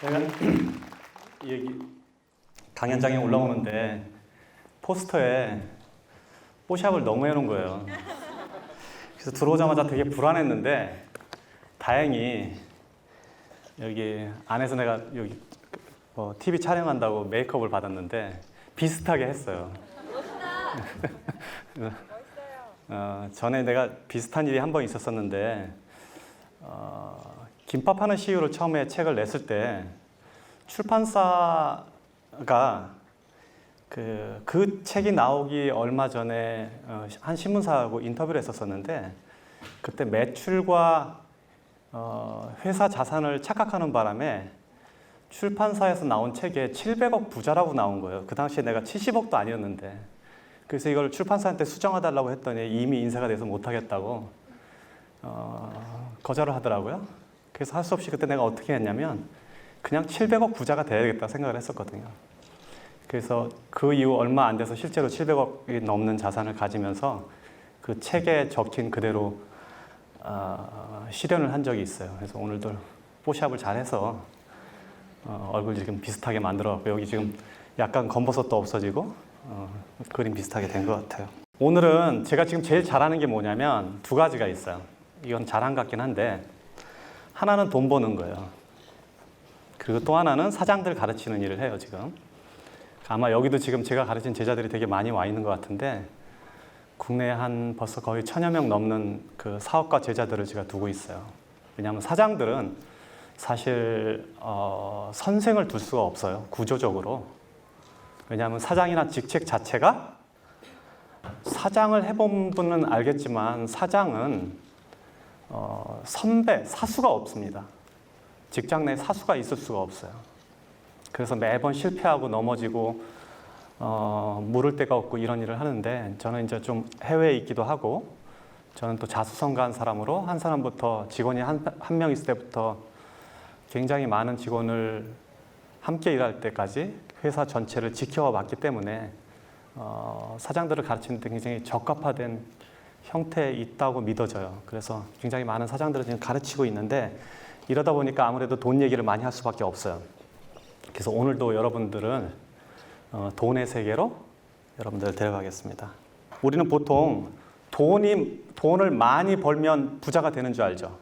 제가 여기 강연장에 올라오는데 포스터에 뽀샵을 너무 해놓은 거예요. 그래서 들어오자마자 되게 불안했는데 다행히 여기 안에서 내가 여기 TV 촬영한다고 메이크업을 받았는데 비슷하게 했어요. 전에 내가 비슷한 일이 한 번 있었었는데 김밥하는 CEO로 처음에 책을 냈을 때 출판사가 그 책이 나오기 얼마 전에 한 신문사하고 인터뷰를 했었었는데 그때 매출과 회사 자산을 착각하는 바람에 출판사에서 나온 책에 700억 부자라고 나온 거예요. 그 당시에 내가 70억도 아니었는데 그래서 이걸 출판사한테 수정해달라고 했더니 이미 인쇄가 돼서 못하겠다고 거절을 하더라고요. 그래서 할 수 없이 그때 내가 어떻게 했냐면 그냥 700억 부자가 돼야겠다 생각을 했었거든요. 그래서 그 이후 얼마 안 돼서 실제로 700억이 넘는 자산을 가지면서 그 책에 적힌 그대로 실현을 한 적이 있어요. 그래서 오늘도 뽀샵을 잘해서 얼굴 지금 비슷하게 만들어갖고 여기 지금 약간 검버섯도 없어지고 그림 비슷하게 된 것 같아요. 오늘은 제가 지금 제일 잘하는 게 뭐냐면 두 가지가 있어요. 이건 잘한 것 같긴 한데 하나는 돈 버는 거예요. 그리고 또 하나는 사장들 가르치는 일을 해요, 지금. 아마 여기도 지금 제가 가르친 제자들이 되게 많이 와 있는 것 같은데 국내에 한 벌써 거의 1000여 명 넘는 그 사업가 제자들을 제가 두고 있어요. 왜냐하면 사장들은 사실 선생을 둘 수가 없어요, 구조적으로. 왜냐하면 사장이나 직책 자체가 사장을 해본 분은 알겠지만 사장은 선배, 사수가 없습니다. 직장 내 사수가 있을 수가 없어요. 그래서 매번 실패하고 넘어지고 물을 데가 없고 이런 일을 하는데 저는 이제 좀 해외에 있기도 하고 저는 또 자수성가한 사람으로 한 사람부터 직원이 한 명 있을 때부터 굉장히 많은 직원을 함께 일할 때까지 회사 전체를 지켜와 봤기 때문에 사장들을 가르치는 데 굉장히 적합화된 형태에 있다고 믿어져요. 그래서 굉장히 많은 사장들을 지금 가르치고 있는데 이러다 보니까 아무래도 돈 얘기를 많이 할 수밖에 없어요. 그래서 오늘도 여러분들은 돈의 세계로 여러분들을 데려가겠습니다. 우리는 보통 돈을 많이 벌면 부자가 되는 줄 알죠?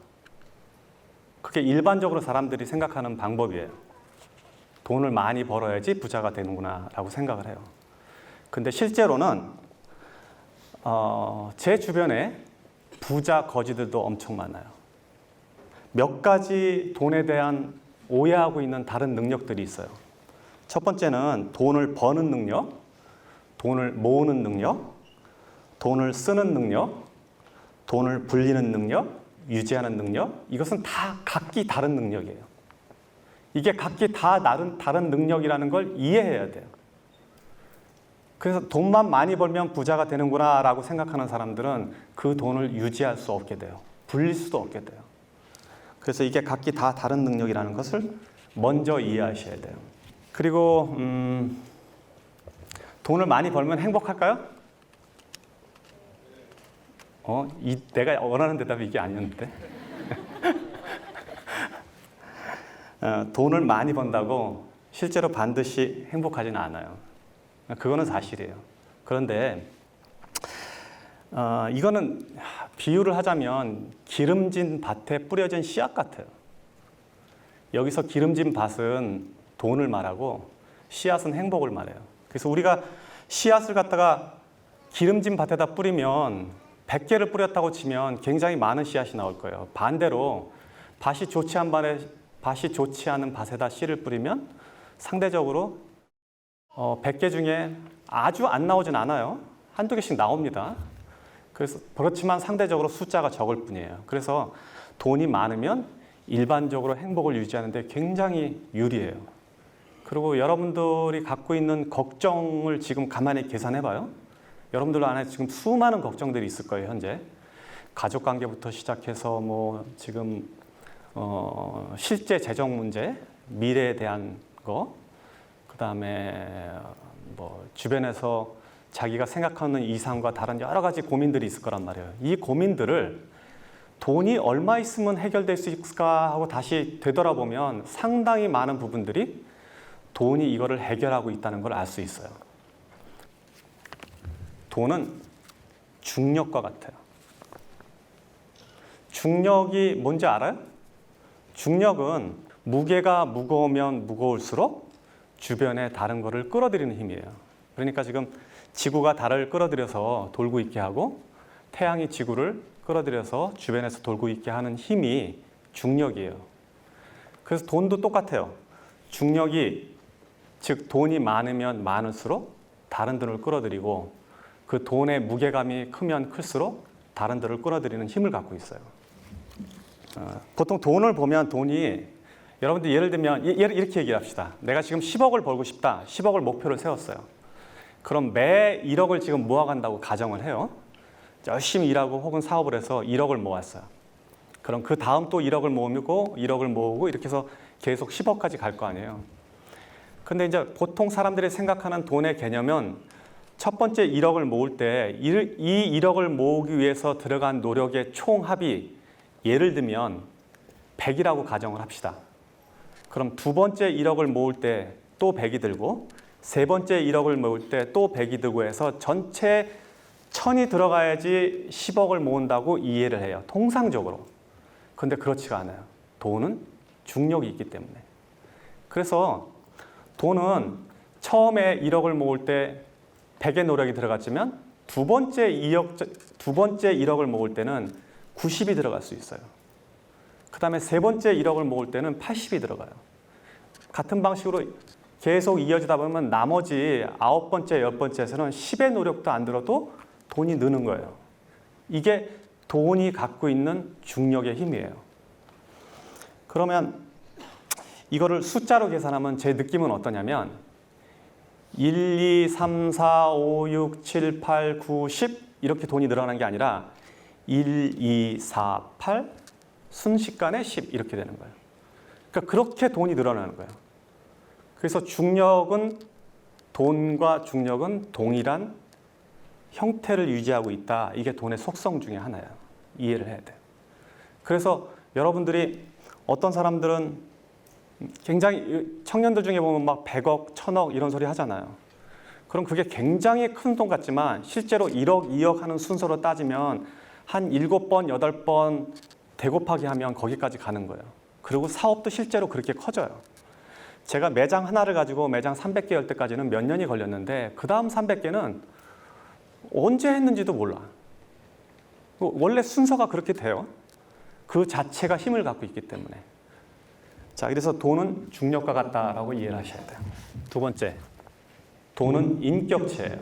그게 일반적으로 사람들이 생각하는 방법이에요. 돈을 많이 벌어야지 부자가 되는구나 라고 생각을 해요. 근데 실제로는 제 주변에 부자 거지들도 엄청 많아요. 몇 가지 돈에 대한 오해하고 있는 다른 능력들이 있어요. 첫 번째는 돈을 버는 능력, 돈을 모으는 능력, 돈을 쓰는 능력, 돈을 불리는 능력, 유지하는 능력. 이것은 다 각기 다른 능력이에요. 이게 각기 다 다른 능력이라는 걸 이해해야 돼요. 그래서 돈만 많이 벌면 부자가 되는구나 라고 생각하는 사람들은 그 돈을 유지할 수 없게 돼요. 불릴 수도 없게 돼요. 그래서 이게 각기 다 다른 능력이라는 것을 먼저 이해하셔야 돼요. 그리고 돈을 많이 벌면 행복할까요? 내가 원하는 대답이 이게 아니었는데. 돈을 많이 번다고 실제로 반드시 행복하지는 않아요. 그거는 사실이에요. 그런데 이거는 비유를 하자면 기름진 밭에 뿌려진 씨앗 같아요. 여기서 기름진 밭은 돈을 말하고 씨앗은 행복을 말해요. 그래서 우리가 씨앗을 갖다가 기름진 밭에다 뿌리면 100개를 뿌렸다고 치면 굉장히 많은 씨앗이 나올 거예요. 반대로 밭이 좋지 않은 밭에다 씨를 뿌리면 상대적으로 100개 중에 아주 안 나오진 않아요. 한두 개씩 나옵니다. 그래서 그렇지만 상대적으로 숫자가 적을 뿐이에요. 그래서 돈이 많으면 일반적으로 행복을 유지하는 데 굉장히 유리해요. 그리고 여러분들이 갖고 있는 걱정을 지금 가만히 계산해 봐요. 여러분들 안에 지금 수많은 걱정들이 있을 거예요, 현재. 가족 관계부터 시작해서 지금 실제 재정 문제, 미래에 대한 거, 그다음에 주변에서 자기가 생각하는 이상과 다른 여러 가지 고민들이 있을 거란 말이에요. 이 고민들을 돈이 얼마 있으면 해결될 수 있을까 하고 다시 되돌아보면 상당히 많은 부분들이 돈이 이거를 해결하고 있다는 걸 알 수 있어요. 돈은 중력과 같아요. 중력이 뭔지 알아요? 중력은 무게가 무거우면 무거울수록 주변에 다른 거를 끌어들이는 힘이에요. 그러니까 지금 지구가 달을 끌어들여서 돌고 있게 하고 태양이 지구를 끌어들여서 주변에서 돌고 있게 하는 힘이 중력이에요. 그래서 돈도 똑같아요. 중력이, 즉 돈이 많으면 많을수록 다른 돈을 끌어들이고 그 돈의 무게감이 크면 클수록 다른 돈을 끌어들이는 힘을 갖고 있어요. 보통 돈을 보면 돈이, 여러분들 예를 들면 이렇게 얘기합시다. 내가 지금 10억을 벌고 싶다. 10억을 목표를 세웠어요. 그럼 매 1억을 지금 모아간다고 가정을 해요. 열심히 일하고 혹은 사업을 해서 1억을 모았어요. 그럼 그 다음 또 1억을 모으고 1억을 모으고 이렇게 해서 계속 10억까지 갈 거 아니에요. 근데 이제 보통 사람들이 생각하는 돈의 개념은 첫 번째 1억을 모을 때 이 1억을 모으기 위해서 들어간 노력의 총합이 예를 들면 100이라고 가정을 합시다. 그럼 두 번째 1억을 모을 때 또 100이 들고 세 번째 1억을 모을 때 또 100이 들고 해서 전체 1000이 들어가야지 10억을 모은다고 이해를 해요. 통상적으로. 근데 그렇지가 않아요. 돈은 중력이 있기 때문에. 그래서 돈은 처음에 1억을 모을 때 100의 노력이 들어갔지만 두 번째 1억을 모을 때는 90이 들어갈 수 있어요. 그 다음에 세 번째 1억을 모을 때는 80이 들어가요. 같은 방식으로 계속 이어지다 보면 나머지 9번째, 10번째에서는 10의 노력도 안 들어도 돈이 느는 거예요. 이게 돈이 갖고 있는 중력의 힘이에요. 그러면 이거를 숫자로 계산하면 제 느낌은 어떠냐면 1, 2, 3, 4, 5, 6, 7, 8, 9, 10 이렇게 돈이 늘어나는 게 아니라 1, 2, 4, 8 순식간에 10 이렇게 되는 거예요. 그러니까 그렇게 돈이 늘어나는 거예요. 그래서 돈과 중력은 동일한 형태를 유지하고 있다. 이게 돈의 속성 중에 하나예요. 이해를 해야 돼요. 그래서 여러분들이 어떤 사람들은 굉장히 청년들 중에 보면 막 100억, 1000억 이런 소리 하잖아요. 그럼 그게 굉장히 큰 돈 같지만 실제로 1억, 2억 하는 순서로 따지면 한 7번, 8번 대곱하기 하면 거기까지 가는 거예요. 그리고 사업도 실제로 그렇게 커져요. 제가 매장 하나를 가지고 매장 300개 열 때까지는 몇 년이 걸렸는데 그 다음 300개는 언제 했는지도 몰라. 원래 순서가 그렇게 돼요. 그 자체가 힘을 갖고 있기 때문에. 자, 그래서 돈은 중력과 같다라고 이해를 하셔야 돼요. 두 번째, 돈은 인격체예요.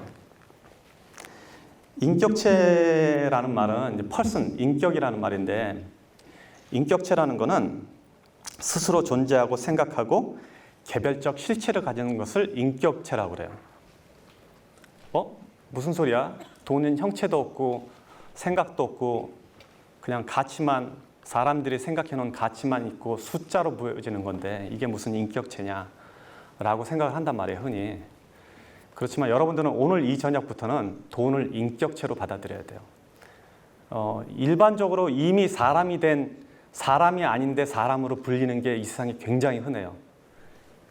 인격체라는 말은 이제 person, 인격이라는 말인데 인격체라는 거는 스스로 존재하고 생각하고 개별적 실체를 가지는 것을 인격체라고 그래요. 무슨 소리야? 돈은 형체도 없고 생각도 없고 그냥 가치만, 사람들이 생각해 놓은 가치만 있고 숫자로 보여지는 건데 이게 무슨 인격체냐라고 생각을 한단 말이에요, 흔히. 그렇지만 여러분들은 오늘 이 저녁부터는 돈을 인격체로 받아들여야 돼요. 일반적으로 이미 사람이 아닌데 사람으로 불리는 게 이 세상에 굉장히 흔해요.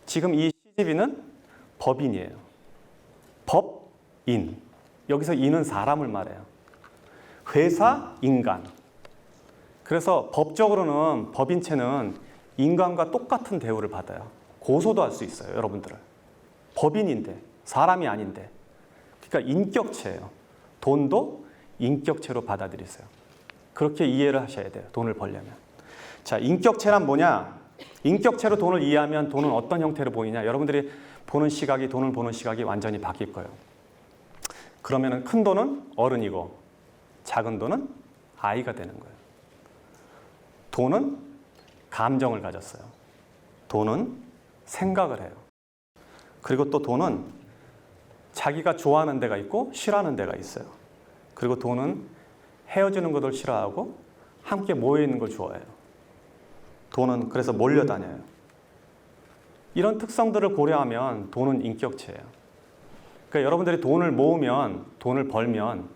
지금 이 CGV는 법인이에요. 법인. 여기서 인은 사람을 말해요. 회사, 인간. 그래서 법적으로는 법인체는 인간과 똑같은 대우를 받아요. 고소도 할 수 있어요, 여러분들을. 법인인데, 사람이 아닌데. 그러니까 인격체예요. 돈도 인격체로 받아들이세요. 그렇게 이해를 하셔야 돼요, 돈을 벌려면. 자, 인격체란 뭐냐? 인격체로 돈을 이해하면 돈은 어떤 형태로 보이냐? 여러분들이 돈을 보는 시각이 완전히 바뀔 거예요. 그러면 큰 돈은 어른이고 작은 돈은 아이가 되는 거예요. 돈은 감정을 가졌어요. 돈은 생각을 해요. 그리고 또 돈은 자기가 좋아하는 데가 있고 싫어하는 데가 있어요. 그리고 돈은 헤어지는 것을 싫어하고 함께 모여 있는 걸 좋아해요. 돈은 그래서 몰려다녀요. 이런 특성들을 고려하면 돈은 인격체예요. 그러니까 여러분들이 돈을 모으면, 돈을 벌면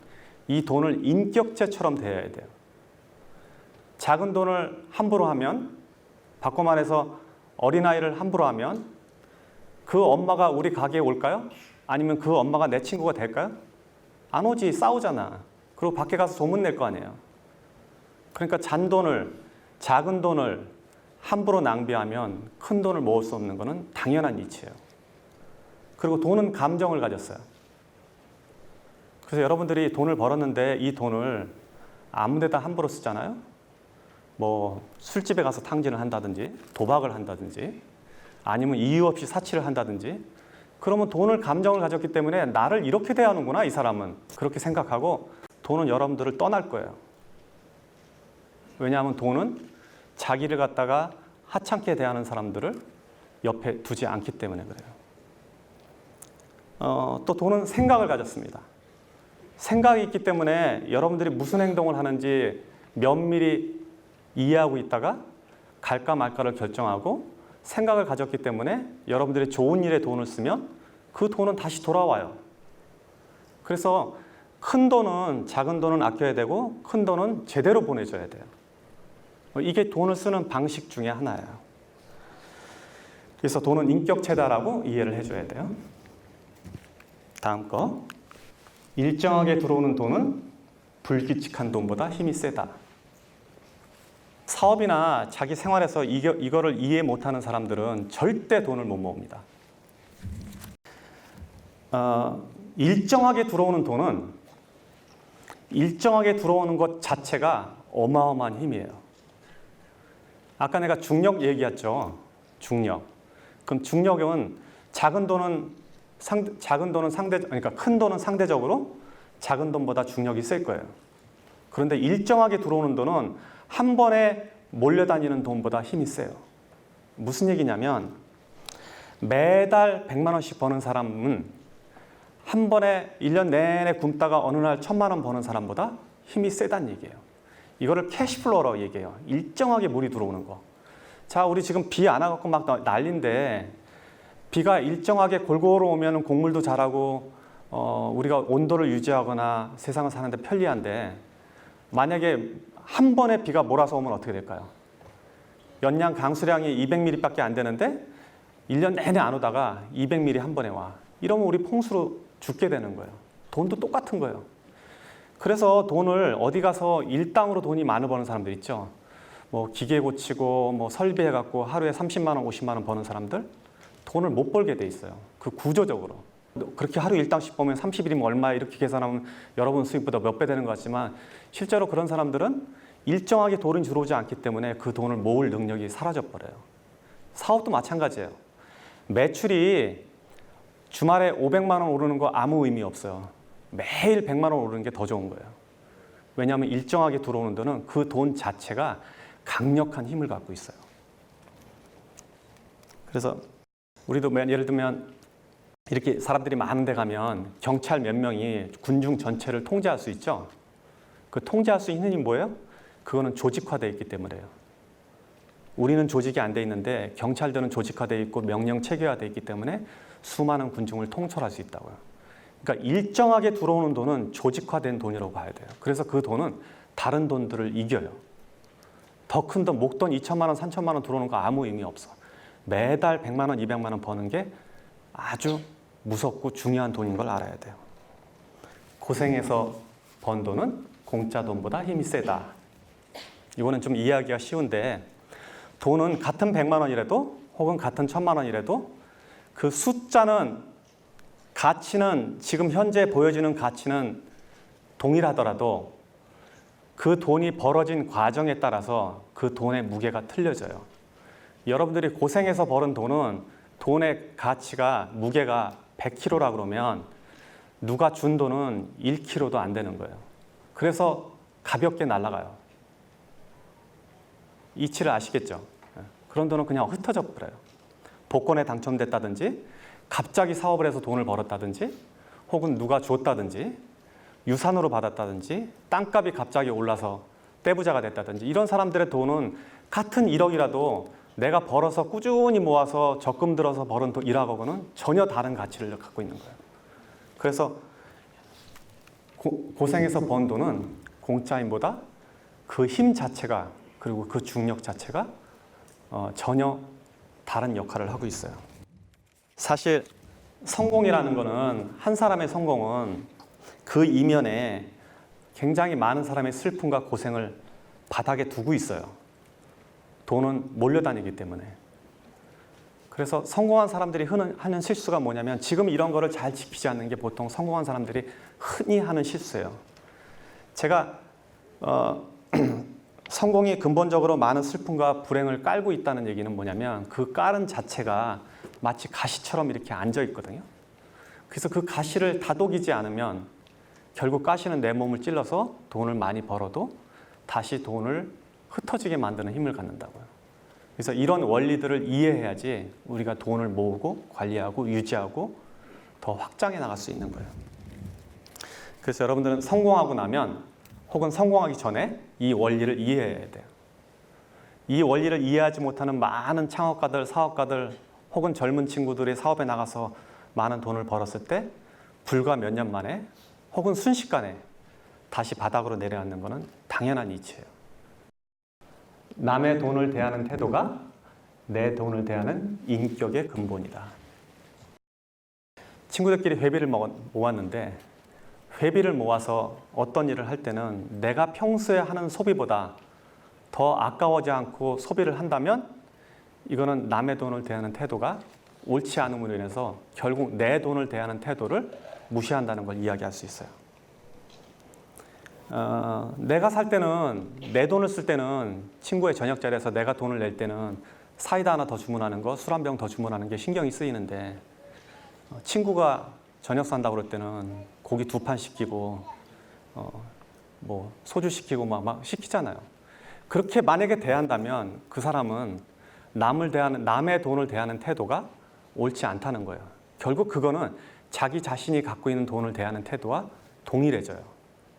이 돈을 인격체처럼 대해야 돼요. 작은 돈을 함부로 하면, 바꿔 말해서 어린아이를 함부로 하면 그 엄마가 우리 가게에 올까요? 아니면 그 엄마가 내 친구가 될까요? 안 오지. 싸우잖아. 그리고 밖에 가서 소문낼 거 아니에요. 그러니까 잔돈을, 작은 돈을 함부로 낭비하면 큰 돈을 모을 수 없는 것은 당연한 이치예요. 그리고 돈은 감정을 가졌어요. 그래서 여러분들이 돈을 벌었는데 이 돈을 아무 데다 함부로 쓰잖아요. 뭐 술집에 가서 탕진을 한다든지 도박을 한다든지 아니면 이유 없이 사치를 한다든지, 그러면 돈을 감정을 가졌기 때문에 나를 이렇게 대하는구나 이 사람은, 그렇게 생각하고 돈은 여러분들을 떠날 거예요. 왜냐하면 돈은 자기를 갖다가 하찮게 대하는 사람들을 옆에 두지 않기 때문에 그래요. 또 돈은 생각을 가졌습니다. 생각이 있기 때문에 여러분들이 무슨 행동을 하는지 면밀히 이해하고 있다가 갈까 말까를 결정하고, 생각을 가졌기 때문에 여러분들이 좋은 일에 돈을 쓰면 그 돈은 다시 돌아와요. 그래서 큰 돈은, 작은 돈은 아껴야 되고 큰 돈은 제대로 보내줘야 돼요. 이게 돈을 쓰는 방식 중에 하나예요. 그래서 돈은 인격체다라고 이해를 해줘야 돼요. 다음 거. 일정하게 들어오는 돈은 불규칙한 돈보다 힘이 세다. 사업이나 자기 생활에서 이거를 이해 못하는 사람들은 절대 돈을 못 모읍니다. 일정하게 들어오는 돈은, 일정하게 들어오는 것 자체가 어마어마한 힘이에요. 아까 내가 중력 얘기했죠. 중력. 그럼 중력은 그러니까 큰 돈은 상대적으로 작은 돈보다 중력이 셀 거예요. 그런데 일정하게 들어오는 돈은 한 번에 몰려다니는 돈보다 힘이 세요. 무슨 얘기냐면, 매달 100만 원씩 버는 사람은 한 번에 1년 내내 굶다가 어느 날 1000만 원 버는 사람보다 힘이 세다는 얘기예요. 이거를 캐시플로우라고 얘기해요. 일정하게 물이 들어오는 거. 자, 우리 지금 비 안 와갖고 막 난리인데, 비가 일정하게 골고루 오면 곡물도 자라고 우리가 온도를 유지하거나 세상을 사는데 편리한데, 만약에 한 번에 비가 몰아서 오면 어떻게 될까요? 연량 강수량이 200mm밖에 안 되는데 1년 내내 안 오다가 200mm 한 번에 와. 이러면 우리 풍수로 죽게 되는 거예요. 돈도 똑같은 거예요. 그래서 돈을 어디 가서 일당으로 돈이 많이 버는 사람들 있죠. 뭐 기계 고치고 뭐 설비해갖고 하루에 30만 원, 50만 원 버는 사람들, 돈을 못 벌게 돼 있어요. 그 구조적으로. 그렇게 하루 일당씩 보면 30일이면 얼마 이렇게 계산하면 여러분 수입보다 몇 배 되는 것 같지만, 실제로 그런 사람들은 일정하게 돈이 들어오지 않기 때문에 그 돈을 모을 능력이 사라져버려요. 사업도 마찬가지예요. 매출이 주말에 500만 원 오르는 거 아무 의미 없어요. 매일 100만 원 오르는 게 더 좋은 거예요. 왜냐하면 일정하게 들어오는 돈은 그 돈 자체가 강력한 힘을 갖고 있어요. 그래서 우리도 예를 들면 이렇게 사람들이 많은 데 가면 경찰 몇 명이 군중 전체를 통제할 수 있죠. 그 통제할 수 있는 힘이 뭐예요? 그거는 조직화되어 있기 때문에요. 우리는 조직이 안 돼 있는데 경찰들은 조직화되어 있고 명령 체계화되어 있기 때문에 수많은 군중을 통솔할 수 있다고요. 그러니까 일정하게 들어오는 돈은 조직화된 돈이라고 봐야 돼요. 그래서 그 돈은 다른 돈들을 이겨요. 더 큰 돈, 목돈 2천만 원, 3천만 원 들어오는 거 아무 의미 없어. 매달 100만 원, 200만 원 버는 게 아주 무섭고 중요한 돈인 걸 알아야 돼요. 고생해서 번 돈은 공짜 돈보다 힘이 세다. 이거는 좀 이해하기가 쉬운데, 돈은 같은 100만 원이라도 혹은 같은 1000만 원이라도 그 숫자는, 가치는, 지금 현재 보여지는 가치는 동일하더라도 그 돈이 벌어진 과정에 따라서 그 돈의 무게가 틀려져요. 여러분들이 고생해서 벌은 돈은 돈의 가치가, 무게가 100kg라 그러면 누가 준 돈은 1kg도 안 되는 거예요. 그래서 가볍게 날아가요. 이치를 아시겠죠? 그런 돈은 그냥 흩어져 버려요. 복권에 당첨됐다든지, 갑자기 사업을 해서 돈을 벌었다든지, 혹은 누가 줬다든지, 유산으로 받았다든지, 땅값이 갑자기 올라서 떼부자가 됐다든지, 이런 사람들의 돈은 같은 1억이라도 내가 벌어서 꾸준히 모아서 적금 들어서 벌은 돈이라고는 전혀 다른 가치를 갖고 있는 거예요. 그래서 고생해서 번 돈은 공짜임보다 그 힘 자체가, 그리고 그 중력 자체가 전혀 다른 역할을 하고 있어요. 사실 성공이라는 거는, 한 사람의 성공은 그 이면에 굉장히 많은 사람의 슬픔과 고생을 바닥에 두고 있어요. 돈은 몰려다니기 때문에. 그래서 성공한 사람들이 하는 실수가 뭐냐면, 지금 이런 거를 잘 지키지 않는 게 보통 성공한 사람들이 흔히 하는 실수예요. 제가 성공이 근본적으로 많은 슬픔과 불행을 깔고 있다는 얘기는 뭐냐면, 그 깔은 자체가 마치 가시처럼 이렇게 앉아 있거든요. 그래서 그 가시를 다독이지 않으면 결국 가시는 내 몸을 찔러서 돈을 많이 벌어도 다시 돈을 흩어지게 만드는 힘을 갖는다고요. 그래서 이런 원리들을 이해해야지 우리가 돈을 모으고 관리하고 유지하고 더 확장해 나갈 수 있는 거예요. 그래서 여러분들은 성공하고 나면, 혹은 성공하기 전에 이 원리를 이해해야 돼요. 이 원리를 이해하지 못하는 많은 창업가들, 사업가들, 혹은 젊은 친구들이 사업에 나가서 많은 돈을 벌었을 때 불과 몇 년 만에 혹은 순식간에 다시 바닥으로 내려앉는 것은 당연한 이치예요. 남의 돈을 대하는 태도가 내 돈을 대하는 인격의 근본이다. 친구들끼리 회비를 모았는데, 회비를 모아서 어떤 일을 할 때는 내가 평소에 하는 소비보다 더 아까워지 않고 소비를 한다면, 이거는 남의 돈을 대하는 태도가 옳지 않음으로 인해서 결국 내 돈을 대하는 태도를 무시한다는 걸 이야기할 수 있어요. 내가 살 때는, 내 돈을 쓸 때는, 친구의 저녁 자리에서 내가 돈을 낼 때는 사이다 하나 더 주문하는 거, 술 한 병 더 주문하는 게 신경이 쓰이는데, 친구가 저녁 산다고 그럴 때는 고기 2판 시키고 뭐 소주 시키고 막 시키잖아요. 그렇게 만약에 대한다면 그 사람은 남의 돈을 대하는 태도가 옳지 않다는 거예요. 결국 그거는 자기 자신이 갖고 있는 돈을 대하는 태도와 동일해져요.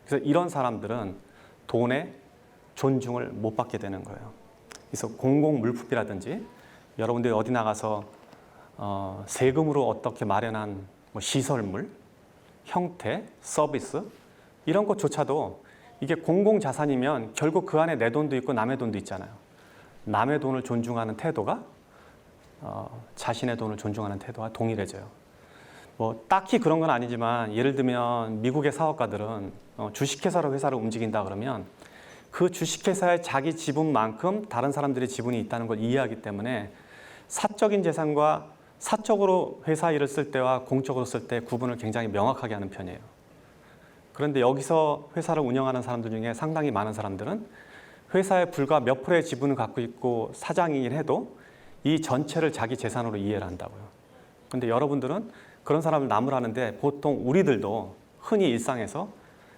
그래서 이런 사람들은 돈에 존중을 못 받게 되는 거예요. 그래서 공공물품이라든지, 여러분들이 어디 나가서 세금으로 어떻게 마련한 뭐 시설물, 형태, 서비스, 이런 것조차도 이게 공공자산이면 결국 그 안에 내 돈도 있고 남의 돈도 있잖아요. 남의 돈을 존중하는 태도가 자신의 돈을 존중하는 태도와 동일해져요. 뭐 딱히 그런 건 아니지만, 예를 들면 미국의 사업가들은 주식회사로 회사를 움직인다 그러면 그 주식회사의 자기 지분만큼 다른 사람들의 지분이 있다는 걸 이해하기 때문에 사적인 재산과 사적으로 회사 일을 쓸 때와 공적으로 쓸 때 구분을 굉장히 명확하게 하는 편이에요. 그런데 여기서 회사를 운영하는 사람들 중에 상당히 많은 사람들은 회사에 불과 몇 프로의 지분을 갖고 있고 사장이긴 해도 이 전체를 자기 재산으로 이해를 한다고요. 그런데 여러분들은 그런 사람을 나무라는데, 보통 우리들도 흔히 일상에서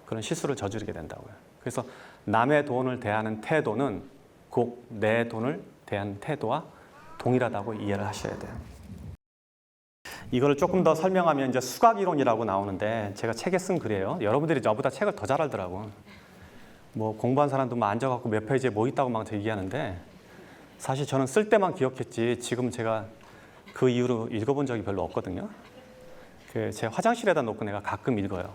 그런 실수를 저지르게 된다고요. 그래서 남의 돈을 대하는 태도는 꼭 내 돈을 대하는 태도와 동일하다고 이해를 하셔야 돼요. 이거를 조금 더 설명하면 이제 수학이론이라고 나오는데, 제가 책에 쓴 글이에요. 여러분들이 저보다 책을 더 잘 알더라고. 뭐 공부한 사람도 막 앉아갖고 몇 페이지에 뭐 있다고 막 얘기하는데, 사실 저는 쓸 때만 기억했지 지금 제가 그 이후로 읽어본 적이 별로 없거든요. 제 화장실에다 놓고 내가 가끔 읽어요.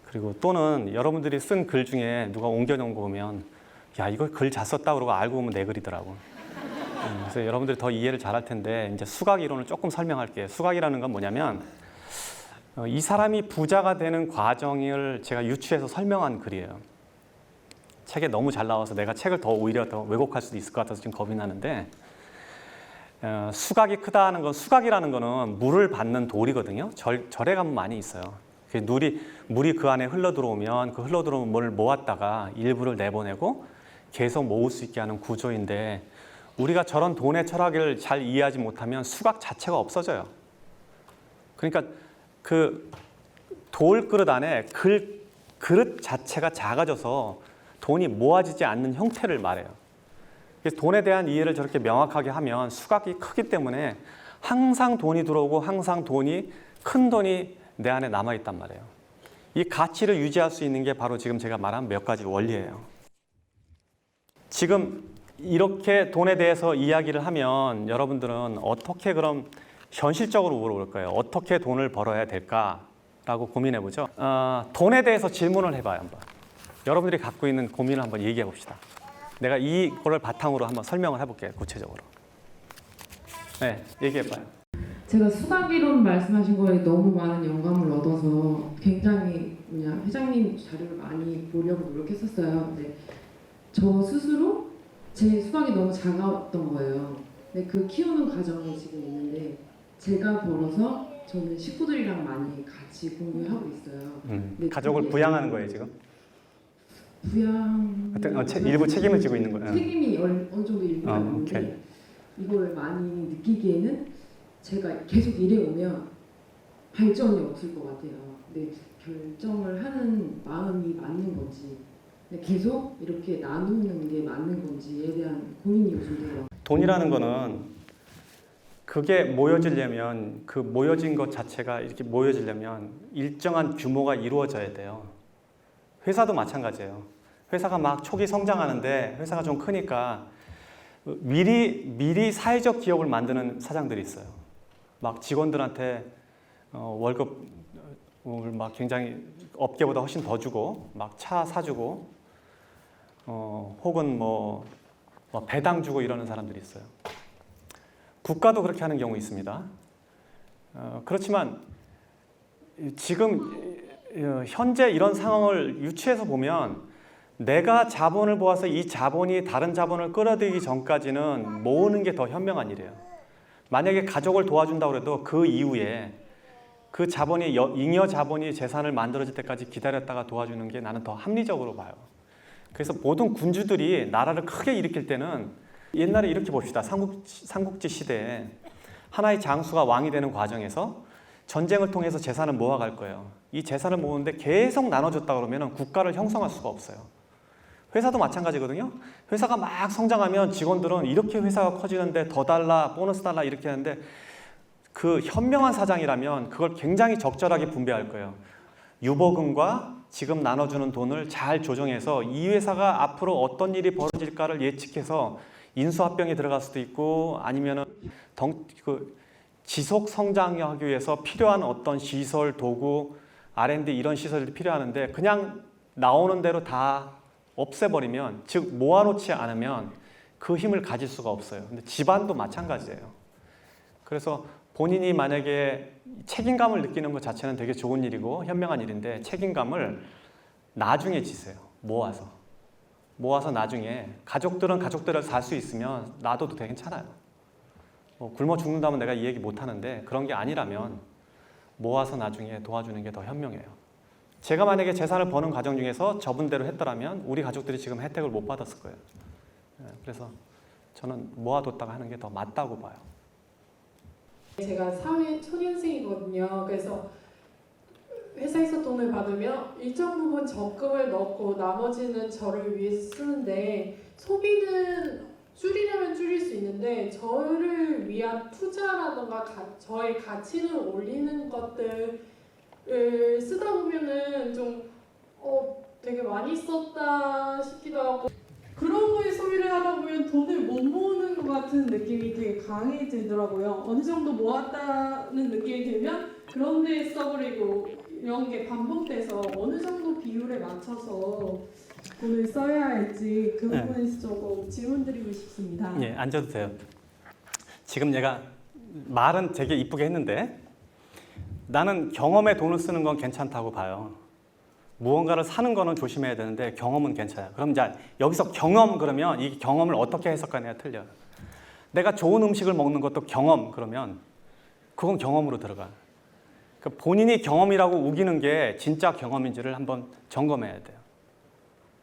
그리고 또는 여러분들이 쓴 글 중에 누가 옮겨놓은 거 보면, 야, 이거 글 잘 썼다 그러고 알고 보면 내 글이더라고. 그래서 여러분들이 더 이해를 잘할 텐데, 이제 수학 이론을 조금 설명할게요. 수학이라는 건 뭐냐면, 이 사람이 부자가 되는 과정을 제가 유추해서 설명한 글이에요. 책에 너무 잘 나와서 내가 책을 오히려 더 왜곡할 수도 있을 것 같아서 지금 겁이 나는데, 수각이 크다는 건, 수각이라는 거는 물을 받는 돌이거든요. 절에 가면 많이 있어요. 물이 그 안에 흘러들어오면 그 흘러들어온 물을 모았다가 일부를 내보내고 계속 모을 수 있게 하는 구조인데, 우리가 저런 돈의 철학을 잘 이해하지 못하면 수각 자체가 없어져요. 그러니까 그 돌그릇 안에 그릇 자체가 작아져서 돈이 모아지지 않는 형태를 말해요. 그래서 돈에 대한 이해를 저렇게 명확하게 하면 수각이 크기 때문에 항상 돈이 들어오고 항상 큰 돈이 내 안에 남아있단 말이에요. 이 가치를 유지할 수 있는 게 바로 지금 제가 말한 몇 가지 원리예요. 지금 이렇게 돈에 대해서 이야기를 하면 여러분들은 어떻게 그럼 현실적으로 물어볼 거예요. 어떻게 돈을 벌어야 될까라고 고민해보죠. 돈에 대해서 질문을 해봐요. 한번. 여러분들이 갖고 있는 고민을 한번 얘기해 봅시다. 내가 이거를 바탕으로 한번 설명을 해볼게요. 구체적으로. 네, 얘기해봐요. 제가 수학이론 말씀하신 거에 너무 많은 영감을 얻어서 굉장히 회장님 자료를 많이 보려고 노력했었어요. 근데 저 스스로 제 수학이 너무 작았던 거예요. 근데 그 키우는 과정이 지금 있는데 제가 벌어서 저는 식구들이랑 많이 같이 공부하고 있어요. 가족을 부양하는 거예요 지금? 부양 일부 책임을 지고 있는 거예요. 책임이 어느 정도 일부가 있는데 이걸 많이 느끼기에는 제가 계속 일해 오면 발전이 없을 것 같아요. 근데 결정을 하는 마음이 맞는 건지, 계속 이렇게 나누는 게 맞는 건지에 대한 고민이 요즘 들어요. 돈이라는 거는 그게 모여지려면 그 모여진 것 자체가 이렇게 모여지려면 일정한 규모가 이루어져야 돼요. 회사도 마찬가지예요. 회사가 막 초기 성장하는데 회사가 좀 크니까 미리 사회적 기업을 만드는 사장들이 있어요. 막 직원들한테 월급을 막 굉장히 업계보다 훨씬 더 주고 막 차 사주고 혹은 뭐 배당 주고 이러는 사람들이 있어요. 국가도 그렇게 하는 경우 있습니다. 그렇지만 지금 현재 이런 상황을 유추해서 보면 내가 자본을 모아서 이 자본이 다른 자본을 끌어들이기 전까지는 모으는 게 더 현명한 일이에요. 만약에 가족을 도와준다고 해도 그 이후에 그 자본이 잉여 자본이 재산을 만들어질 때까지 기다렸다가 도와주는 게 나는 더 합리적으로 봐요. 그래서 모든 군주들이 나라를 크게 일으킬 때는 옛날에 이렇게 봅시다. 삼국지 시대에 하나의 장수가 왕이 되는 과정에서 전쟁을 통해서 재산을 모아갈 거예요. 이 재산을 모으는데 계속 나눠줬다 그러면 국가를 형성할 수가 없어요. 회사도 마찬가지거든요. 회사가 막 성장하면 직원들은 이렇게 회사가 커지는데 더 달라, 보너스 달라 이렇게 하는데 그 현명한 사장이라면 그걸 굉장히 적절하게 분배할 거예요. 유보금과 지금 나눠주는 돈을 잘 조정해서 이 회사가 앞으로 어떤 일이 벌어질까를 예측해서 인수합병에 들어갈 수도 있고 아니면은 지속 성장하기 위해서 필요한 어떤 시설, 도구, R&D 이런 시설이 필요하는데 그냥 나오는 대로 다 없애버리면, 즉 모아놓지 않으면 그 힘을 가질 수가 없어요. 근데 집안도 마찬가지예요. 그래서 본인이 만약에 책임감을 느끼는 것 자체는 되게 좋은 일이고 현명한 일인데 책임감을 나중에 지세요. 모아서 나중에 가족들은 가족들을 살 수 있으면 놔둬도 되게 괜찮아요. 굶어 죽는다면 내가 이 얘기 못 하는데 그런 게 아니라면 모아서 나중에 도와주는 게 더 현명해요. 제가 만약에 재산을 버는 과정 중에서 저분대로 했더라면 우리 가족들이 지금 혜택을 못 받았을 거예요. 그래서 저는 모아뒀다가 하는 게 더 맞다고 봐요. 제가 사회 초년생이거든요. 그래서 회사에서 돈을 받으면 일정 부분 적금을 넣고 나머지는 저를 위해서 쓰는데 소비는 줄이려면 줄일 수 있는데 저를 위한 투자라던가 저의 가치를 올리는 것들을 쓰다 보면은 좀 되게 많이 썼다 싶기도 하고 그런 거에 소비를 하다 보면 돈을 못 모으는 것 같은 느낌이 되게 강해지더라고요. 어느 정도 모았다는 느낌이 들면 그런 데에 써버리고 이런 게 반복돼서 어느 정도 비율에 맞춰서 돈을 써야 할지 그 부분에서 조금 질문드리고 싶습니다. 예, 앉아도 돼요. 지금 얘가 말은 되게 이쁘게 했는데 나는 경험에 돈을 쓰는 건 괜찮다고 봐요. 무언가를 사는 거는 조심해야 되는데 경험은 괜찮아요. 그럼 이제 여기서 경험 그러면 이 경험을 어떻게 해석하느냐 틀려요. 내가 좋은 음식을 먹는 것도 경험 그러면 그건 경험으로 들어가. 그러니까 본인이 경험이라고 우기는 게 진짜 경험인지를 한번 점검해야 돼요.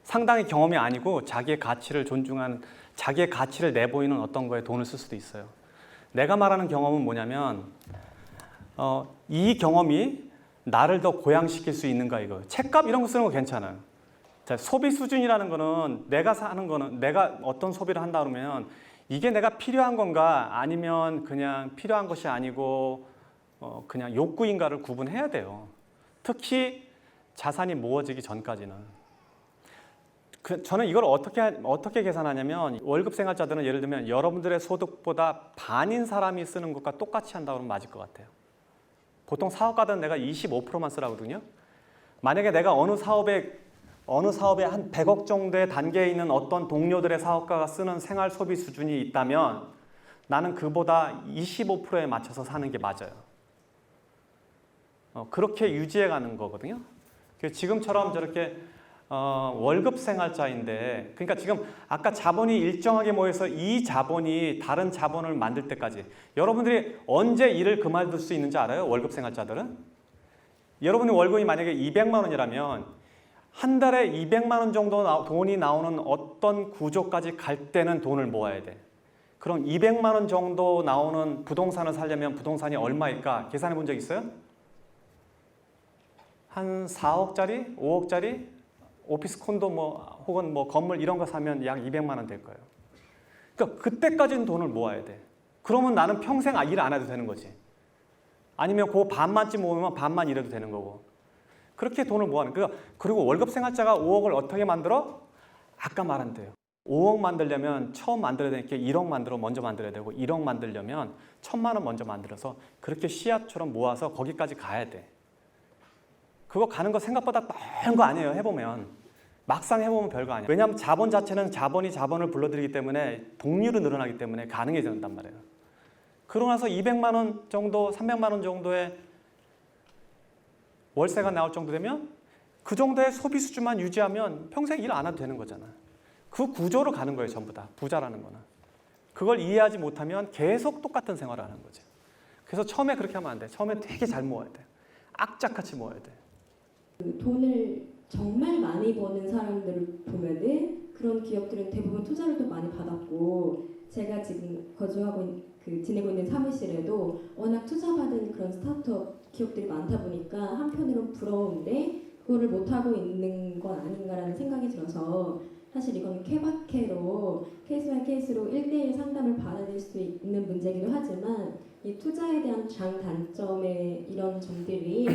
상당히 경험이 아니고 자기의 가치를 존중하는 자기의 가치를 내보이는 어떤 거에 돈을 쓸 수도 있어요. 내가 말하는 경험은 뭐냐면 이 경험이 나를 더 고양시킬 수 있는가 이거. 책값 이런 거 쓰는 거 괜찮아요. 자, 소비 수준이라는 거는 내가 사는 거는 내가 어떤 소비를 한다 그러면 이게 내가 필요한 건가 아니면 그냥 필요한 것이 아니고 그냥 욕구인가를 구분해야 돼요. 특히 자산이 모아지기 전까지는. 저는 이걸 어떻게 계산하냐면 월급 생활자들은 예를 들면 여러분들의 소득보다 반인 사람이 쓰는 것과 똑같이 한다 그러면 맞을 것 같아요. 보통 사업가들은 내가 25%만 쓰라거든요. 만약에 내가 어느 사업에 어느 사업에 한 100억 정도의 단계에 있는 어떤 동료들의 사업가가 쓰는 생활 소비 수준이 있다면 나는 그보다 25%에 맞춰서 사는 게 맞아요. 그렇게 유지해 가는 거거든요. 지금처럼 저렇게 월급 생활자인데, 그러니까 지금 아까 자본이 일정하게 모여서 이 자본이 다른 자본을 만들 때까지, 여러분들이 언제 일을 그만둘 수 있는지 알아요? 월급 생활자들은? 여러분의 월급이 만약에 200만 원이라면 한 달에 200만 원 정도 돈이 나오는 어떤 구조까지 갈 때는 돈을 모아야 돼. 그럼 200만 원 정도 나오는 부동산을 사려면 부동산이 얼마일까? 계산해 본 적 있어요? 한 4억짜리, 5억짜리 오피스 콘도 혹은 건물 이런 거 사면 약 200만 원 될 거예요. 그러니까 그때까지는 돈을 모아야 돼. 그러면 나는 평생 일 안 해도 되는 거지. 아니면 그 반만쯤 모으면 반만 일해도 되는 거고. 그렇게 돈을 모아는. 그리고 월급 생활자가 5억을 어떻게 만들어? 아까 말한 대로. 5억 만들려면 처음 만들어야 되니까 1억 먼저 만들어야 되고, 1억 만들려면 1,000만 원 먼저 만들어서 그렇게 씨앗처럼 모아서 거기까지 가야 돼. 그거 가는 거 생각보다 빠른 거 아니에요. 해보면. 막상 해보면 별거 아니에요. 왜냐하면 자본 자체는 자본이 자본을 불러들이기 때문에 복리로 늘어나기 때문에 가능해진단 말이에요. 그러고 나서 200만 원 정도, 300만 원 정도의 월세가 나올 정도 되면 그 정도의 소비 수준만 유지하면 평생 일 안 해도 되는 거잖아. 그 구조로 가는 거예요. 전부 다. 부자라는 거는. 그걸 이해하지 못하면 계속 똑같은 생활을 하는 거죠. 그래서 처음에 그렇게 하면 안 돼. 처음에 되게 잘 모아야 돼. 악착같이 모아야 돼. 돈을 정말 많이 버는 사람들을 보면은 그런 기업들은 대부분 투자를 또 많이 받았고, 제가 지금 지내고 있는 사무실에도 워낙 투자받은 그런 스타트업 기업들이 많다 보니까 한편으로는 부러운데 그거를 못하고 있는 건 아닌가라는 생각이 들어서, 사실 이거는 케바케로 케이스 바이 케이스로 1대1 상담을 받아들일 수 있는 문제이기도 하지만, 이 투자에 대한 장단점의 이런 점들이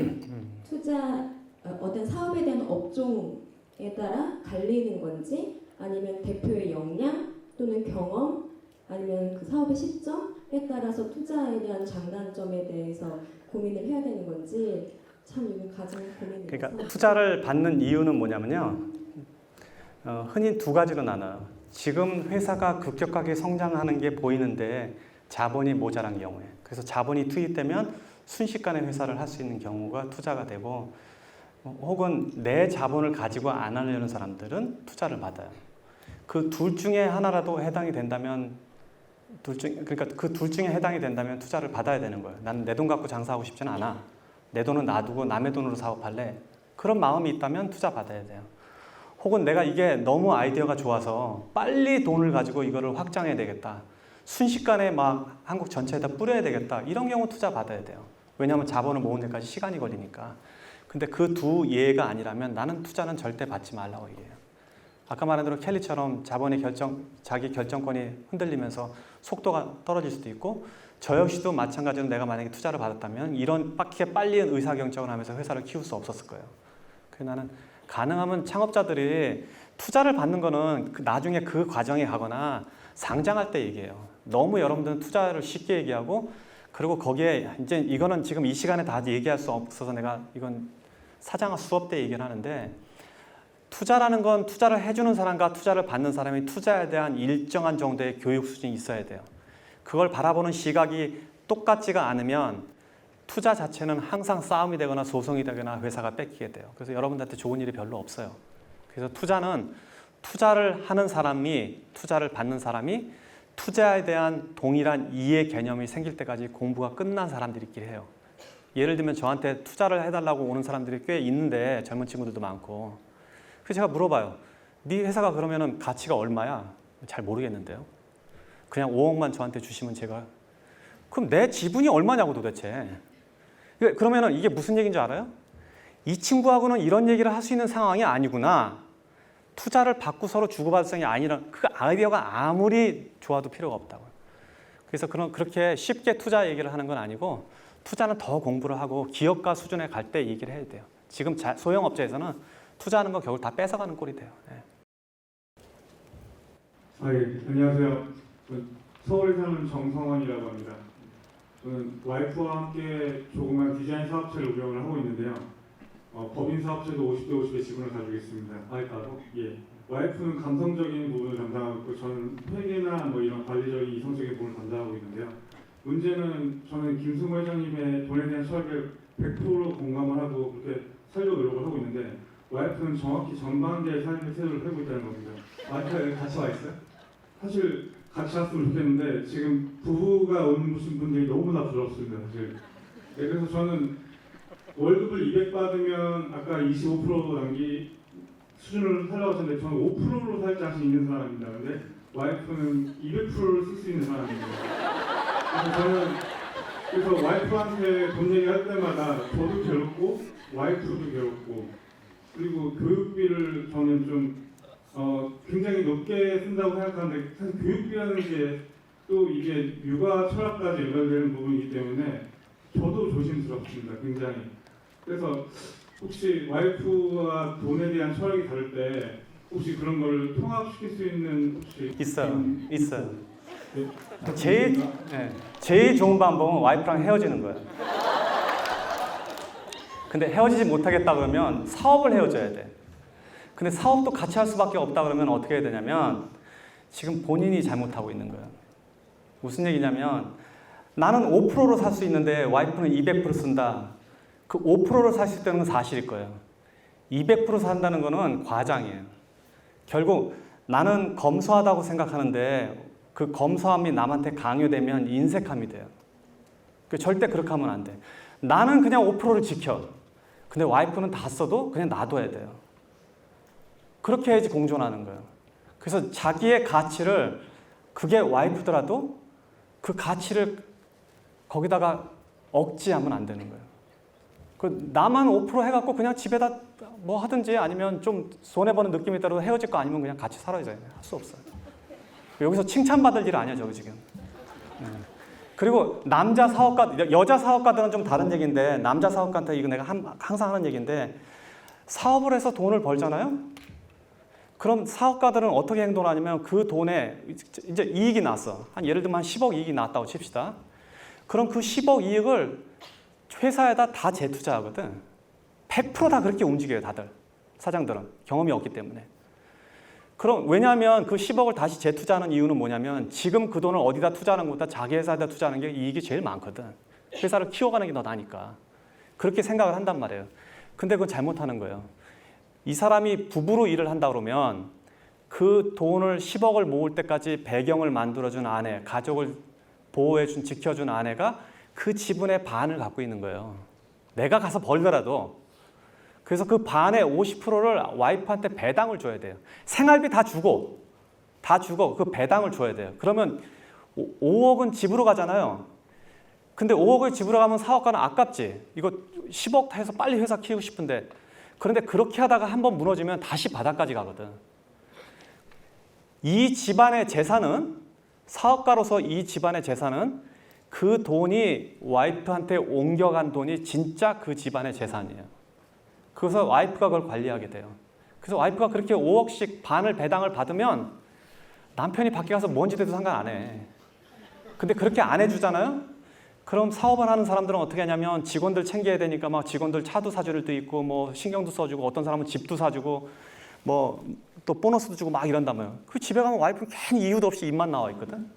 어떤 사업에 대한 업종에 따라 갈리는 건지, 아니면 대표의 역량 또는 경험, 아니면 그 사업의 시점에 따라서 투자에 대한 장단점에 대해서 고민을 해야 되는 건지 참 이게 가장 고민이라서. 그러니까 투자를 받는 이유는 뭐냐면요. 흔히 두 가지로 나눠요. 지금 회사가 급격하게 성장하는 게 보이는데 자본이 모자란 경우에. 그래서 자본이 투입되면 순식간에 회사를 할 수 있는 경우가 투자가 되고, 혹은 내 자본을 가지고 안 하려는 사람들은 투자를 받아요. 그 둘 중에 하나라도 해당이 된다면 그러니까 그 둘 중에 해당이 된다면 투자를 받아야 되는 거예요. 나는 내 돈 갖고 장사하고 싶지는 않아. 내 돈은 놔두고 남의 돈으로 사업할래. 그런 마음이 있다면 투자 받아야 돼요. 혹은 내가 이게 너무 아이디어가 좋아서 빨리 돈을 가지고 이거를 확장해야 되겠다. 순식간에 막 한국 전체에다 뿌려야 되겠다. 이런 경우 투자 받아야 돼요. 왜냐하면 자본을 모은 데까지 시간이 걸리니까. 근데 그 두 예가 아니라면 나는 투자는 절대 받지 말라고 얘기해요. 아까 말한 대로 켈리처럼 자기 결정권이 흔들리면서 속도가 떨어질 수도 있고, 저 역시도 마찬가지로 내가 만약에 투자를 받았다면 이런 빨리 의사결정을 하면서 회사를 키울 수 없었을 거예요. 그래서 나는 가능하면 창업자들이 투자를 받는 거는 나중에 그 과정에 가거나 상장할 때 얘기해요. 너무 여러분들은 투자를 쉽게 얘기하고, 그리고 거기에 이제 이거는 지금 이 시간에 다 얘기할 수 없어서 내가 이건 사장아 수업 때 얘기를 하는데, 투자라는 건 투자를 해주는 사람과 투자를 받는 사람이 투자에 대한 일정한 정도의 교육 수준이 있어야 돼요. 그걸 바라보는 시각이 똑같지가 않으면 투자 자체는 항상 싸움이 되거나 소송이 되거나 회사가 뺏기게 돼요. 그래서 여러분들한테 좋은 일이 별로 없어요. 그래서 투자는 투자를 하는 사람이, 투자를 받는 사람이 투자에 대한 동일한 이해 개념이 생길 때까지 공부가 끝난 사람들끼리 해요. 예를 들면 저한테 투자를 해달라고 오는 사람들이 꽤 있는데, 젊은 친구들도 많고. 그래서 제가 물어봐요. 네 회사가 그러면은 가치가 얼마야? 잘 모르겠는데요. 그냥 5억만 저한테 주시면 제가, 그럼 내 지분이 얼마냐고 도대체. 그러면은 이게 무슨 얘기인 줄 알아요? 이 친구하고는 이런 얘기를 할 수 있는 상황이 아니구나. 투자를 받고 서로 주고받을 상황이 아니라, 그 아이디어가 아무리 좋아도 필요가 없다고요. 그래서 그렇게 쉽게 투자 얘기를 하는 건 아니고, 투자는 더 공부를 하고 기업가 수준에 갈 때 얘기를 해야 돼요. 지금 소형업체에서는 투자하는 거 겨울 다 뺏어가는 꼴이 돼요. 네. 예, 안녕하세요. 서울에 사는 정성원이라고 합니다. 저는 와이프와 함께 조그만 디자인 사업체를 운영을 하고 있는데요. 법인 사업체도 50대 50의 지분을 가지고 있습니다. 와이프하고? 예. 와이프는 감성적인 부분을 담당하고 있고 저는 회계나 뭐 이런 관리적인 이성적인 부분을 담당하고 있는데요. 문제는 저는 김승호 회장님의 돈에 대한 철학에 100% 공감을 하고 그렇게 살려고 노력을 하고 있는데 와이프는 정확히 정반대의 삶의 태도를 하고 있다는 겁니다. 와이프가 여기 같이 와 있어요? 사실 같이 왔으면 좋겠는데 지금 부부가 오신 분들이 너무나 부럽습니다. 사실. 네, 그래서 저는 월급을 200 받으면 아까 25% 남기 수준을 살라고 하셨는데 저는 5%로 살 자신 있는 사람입니다. 근데 와이프는 200%를 쓸 수 있는 사람입니다. 그래서 와이프한테 돈 얘기할 때마다 저도 괴롭고 와이프도 괴롭고 그리고 교육비를 저는 좀 굉장히 높게 쓴다고 생각하는데 사실 교육비라는 게 또 이게 육아 철학까지 연결되는 부분이기 때문에 저도 조심스럽습니다. 굉장히. 그래서 혹시 와이프와 돈에 대한 철학이 다를 때 혹시 그런 걸 통합시킬 수 있는 혹시 있어요. 제일 좋은 방법은 와이프랑 헤어지는 거예요. 근데 헤어지지 못하겠다 그러면 사업을 헤어져야 돼. 근데 사업도 같이 할 수밖에 없다 그러면 어떻게 해야 되냐면 지금 본인이 잘못하고 있는 거예요. 무슨 얘기냐면 나는 5%로 살 수 있는데 와이프는 200% 쓴다. 그 5%를 살 수 있다는 건 사실일 거예요. 200% 산다는 거는 과장이에요. 결국 나는 검소하다고 생각하는데 그 검소함이 남한테 강요되면 인색함이 돼요. 절대 그렇게 하면 안 돼. 나는 그냥 5%를 지켜. 근데 와이프는 다 써도 그냥 놔둬야 돼요. 그렇게 해야지 공존하는 거예요. 그래서 자기의 가치를 그게 와이프더라도 그 가치를 거기다가 억지하면 안 되는 거예요. 나만 5% 해갖고 그냥 집에다 뭐 하든지 아니면 좀 손해보는 느낌이 있더라도 헤어질 거 아니면 그냥 같이 살아야 돼요. 할 수 없어요. 여기서 칭찬받을 일 아니야, 저거 지금. 네. 그리고 남자 사업가, 여자 사업가들은 좀 다른 얘기인데 남자 사업가한테 이거 내가 항상 하는 얘기인데 사업을 해서 돈을 벌잖아요? 그럼 사업가들은 어떻게 행동을 하냐면 그 돈에 이제 이익이 났어. 예를 들면 한 10억 이익이 났다고 칩시다. 그럼 그 10억 이익을 회사에다 다 재투자하거든. 100% 다 그렇게 움직여요, 다들. 사장들은. 경험이 없기 때문에. 그럼 왜냐하면 그 10억을 다시 재투자하는 이유는 뭐냐면 지금 그 돈을 어디다 투자하는 것보다 자기 회사에다 투자하는 게 이익이 제일 많거든. 회사를 키워가는 게 더 나니까. 그렇게 생각을 한단 말이에요. 근데 그건 잘못하는 거예요. 이 사람이 부부로 일을 한다 그러면 그 돈을 10억을 모을 때까지 배경을 만들어준 아내, 가족을 보호해준, 지켜준 아내가 그 지분의 반을 갖고 있는 거예요. 내가 가서 벌더라도. 그래서 그 반의 50%를 와이프한테 배당을 줘야 돼요. 생활비 다 주고 그 배당을 줘야 돼요. 그러면 5억은 집으로 가잖아요. 근데 5억을 집으로 가면 사업가는 아깝지. 이거 10억 해서 빨리 회사 키우고 싶은데. 그런데 그렇게 하다가 한번 무너지면 다시 바닥까지 가거든. 이 집안의 재산은, 사업가로서 이 집안의 재산은 그 돈이 와이프한테 옮겨간 돈이 진짜 그 집안의 재산이에요. 그래서 와이프가 그걸 관리하게 돼요. 그래서 와이프가 그렇게 5억씩 반을 배당을 받으면 남편이 밖에 가서 뭔 짓 해도 상관 안 해. 근데 그렇게 안 해주잖아요? 그럼 사업을 하는 사람들은 어떻게 하냐면 직원들 챙겨야 되니까 막 직원들 차도 사줄 때 있고 뭐 신경도 써주고 어떤 사람은 집도 사주고 뭐 또 보너스도 주고 막 이런다며요. 그 집에 가면 와이프는 괜히 이유도 없이 입만 나와 있거든.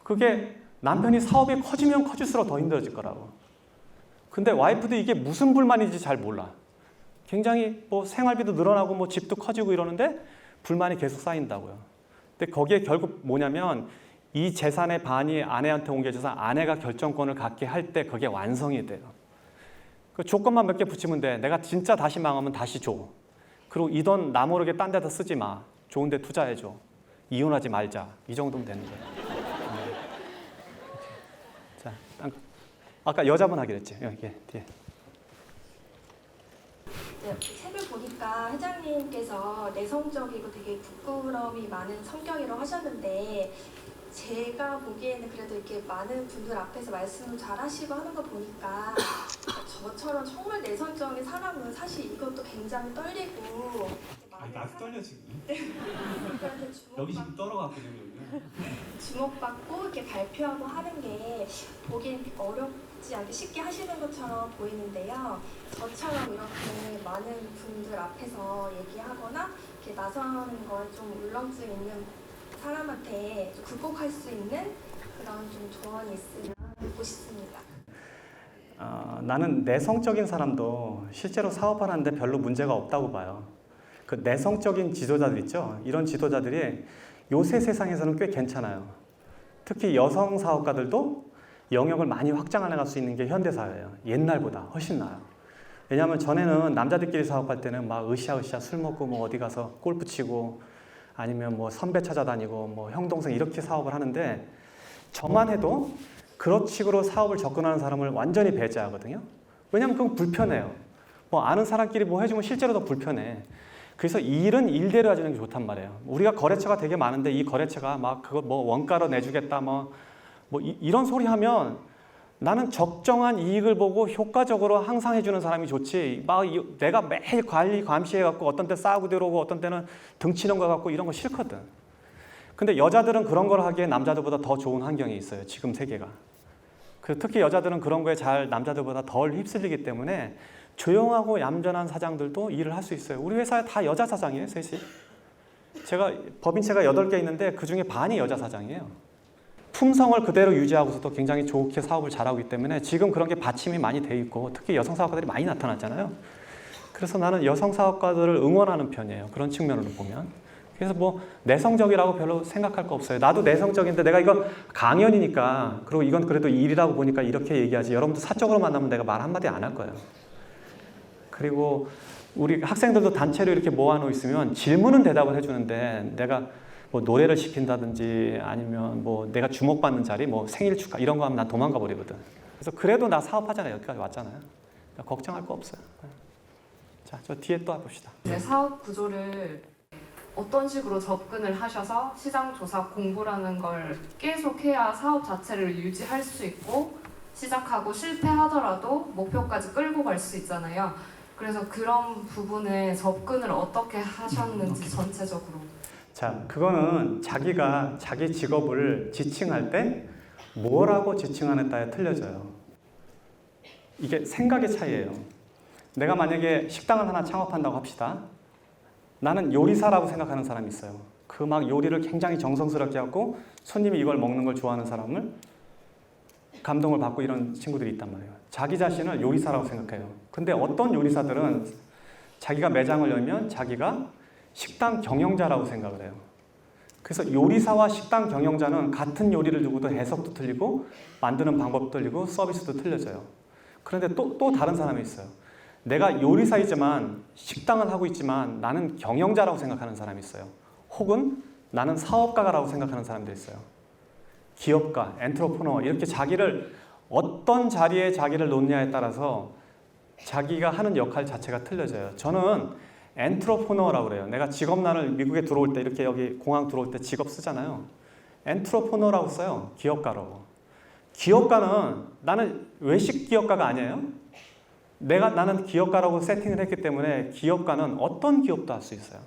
그게 남편이 사업이 커지면 커질수록 더 힘들어질 거라고. 근데 와이프도 이게 무슨 불만인지 잘 몰라. 굉장히 뭐 생활비도 늘어나고 뭐 집도 커지고 이러는데 불만이 계속 쌓인다고요. 근데 거기에 결국 뭐냐면 이 재산의 반이 아내한테 옮겨져서 아내가 결정권을 갖게 할 때 그게 완성이 돼요. 그 조건만 몇 개 붙이면 돼. 내가 진짜 다시 망하면 다시 줘. 그리고 이 돈 나 모르게 딴 데다 쓰지 마. 좋은 데 투자해줘. 이혼하지 말자. 이 정도면 되는 거예요. 자, 아까 여자분 하기로 했지. 여기 뒤에. 네, 책을 보니까 회장님께서 내성적이고 되게 부끄러움이 많은 성격이라고 하셨는데 제가 보기에는 그래도 이렇게 많은 분들 앞에서 말씀을 잘 하시고 하는 거 보니까 저처럼 정말 내성적인 사람은 사실 이것도 굉장히 떨리고 나도 떨려 지금. 그런데 여기 지금 떨어갔거든요. 주목받고 이렇게 발표하고 하는 게 보기엔 어렵고 않게 쉽게 하시는 것처럼 보이는데요. 저처럼 이렇게 많은 분들 앞에서 얘기하거나 이렇게 나서는 거에 좀 울렁증 있는 사람한테 좀 극복할 수 있는 그런 좀 조언이 있으면 듣고 싶습니다. 나는 내성적인 사람도 실제로 사업하는데 별로 문제가 없다고 봐요. 그 내성적인 지도자들 있죠? 이런 지도자들이 요새 세상에서는 꽤 괜찮아요. 특히 여성 사업가들도 영역을 많이 확장해 나갈 수 있는 게 현대사회예요. 옛날보다 훨씬 나아요. 왜냐하면 전에는 남자들끼리 사업할 때는 막 으쌰으쌰 술 먹고 뭐 어디 가서 골프 치고 아니면 뭐 선배 찾아다니고 뭐 형 동생 이렇게 사업을 하는데 저만 해도 그런 식으로 사업을 접근하는 사람을 완전히 배제하거든요. 왜냐하면 그건 불편해요. 뭐 아는 사람끼리 뭐 해주면 실제로 더 불편해. 그래서 일은 일대로 해주는 게 좋단 말이에요. 우리가 거래처가 되게 많은데 이 거래처가 막 그거 뭐 원가로 내주겠다 뭐 이런 소리 하면 나는 적정한 이익을 보고 효과적으로 항상 해주는 사람이 좋지. 막 내가 매일 감시해갖고 어떤 때 싸우고 들어오고 어떤 때는 등치는 거 갖고 이런 거 싫거든. 근데 여자들은 그런 걸 하기에 남자들보다 더 좋은 환경이 있어요. 지금 세계가. 특히 여자들은 그런 거에 잘 남자들보다 덜 휩쓸리기 때문에 조용하고 얌전한 사장들도 일을 할 수 있어요. 우리 회사에 다 여자 사장이에요, 셋이. 제가 법인체가 8개 있는데 그중에 반이 여자 사장이에요. 품성을 그대로 유지하고서도 굉장히 좋게 사업을 잘하고 있기 때문에 지금 그런 게 받침이 많이 돼 있고 특히 여성 사업가들이 많이 나타났잖아요. 그래서 나는 여성 사업가들을 응원하는 편이에요. 그런 측면으로 보면. 그래서 뭐 내성적이라고 별로 생각할 거 없어요. 나도 내성적인데 내가 이거 강연이니까 그리고 이건 그래도 일이라고 보니까 이렇게 얘기하지. 여러분도 사적으로 만나면 내가 말 한마디 안 할 거예요. 그리고 우리 학생들도 단체로 이렇게 모아놓고 있으면 질문은 대답을 해주는데 내가 뭐 노래를 시킨다든지 아니면 뭐 내가 주목받는 자리, 뭐 생일 축하 이런 거 하면 난 도망가 버리거든. 그래서 그래도 나 사업하잖아요. 여기까지 왔잖아요. 그러니까 걱정할 거 없어요. 자, 저 뒤에 또 봅시다. 사업 구조를 어떤 식으로 접근을 하셔서 시장 조사 공부라는 걸 계속해야 사업 자체를 유지할 수 있고 시작하고 실패하더라도 목표까지 끌고 갈 수 있잖아요. 그래서 그런 부분에 접근을 어떻게 하셨는지 전체적으로. 자, 그거는 자기가 자기 직업을 지칭할 때 뭐라고 지칭하느냐에 틀려져요. 이게 생각의 차이예요. 내가 만약에 식당을 하나 창업한다고 합시다. 나는 요리사라고 생각하는 사람이 있어요. 그 막 요리를 굉장히 정성스럽게 하고 손님이 이걸 먹는 걸 좋아하는 사람을 감동을 받고 이런 친구들이 있단 말이에요. 자기 자신을 요리사라고 생각해요. 근데 어떤 요리사들은 자기가 매장을 열면 자기가 식당 경영자라고 생각을 해요. 그래서 요리사와 식당 경영자는 같은 요리를 두고도 해석도 틀리고 만드는 방법도 틀리고 서비스도 틀려져요. 그런데 또 다른 사람이 있어요. 내가 요리사이지만 식당을 하고 있지만 나는 경영자라고 생각하는 사람이 있어요. 혹은 나는 사업가라고 생각하는 사람도 있어요. 기업가, 엔트로프너 이렇게 자기를 어떤 자리에 자기를 놓느냐에 따라서 자기가 하는 역할 자체가 틀려져요. 저는 엔트로프너라고 그래요. 내가 직업란을 미국에 들어올 때 이렇게 여기 공항 들어올 때 직업 쓰잖아요. 엔트로프너라고 써요. 기업가라고. 기업가는 나는 외식 기업가가 아니에요. 나는 기업가라고 세팅을 했기 때문에 기업가는 어떤 기업도 할 수 있어요.